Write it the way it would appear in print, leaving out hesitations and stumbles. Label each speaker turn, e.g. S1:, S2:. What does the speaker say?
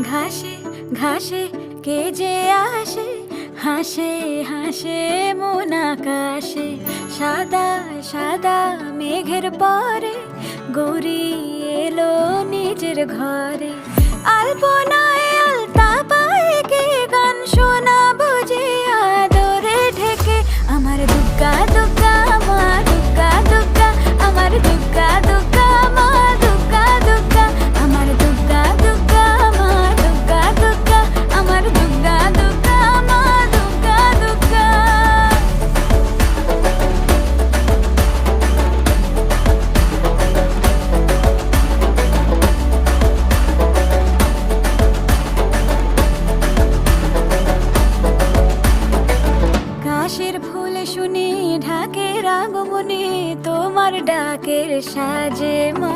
S1: ঘাসে ঘাসে কে যে আসে, হাসে হাসে মন আকাশে। সাদা সাদা মেঘের পরে গৌরী এলো নিজের ঘরে। আলপনায় আলতা পায়ে কে গান শোনাবো যে আদরে ঢেকে। আমার দুগ্গা দুগ্গা মা দুগ্গা দুগ্গা, আমার দুগ্গা দুগ্গা মা দুগ্গা দুগ্গা, আমার দুগ্গা দুগ্গা মা দুগ্গা দুগ্গা, আমার দুগ্গা দুগ্গা মা দুগ্গা দুগ্গা। কাশের ফুল শুনি ঢাকের আগমনে, তোমার ডাকের সাজে মা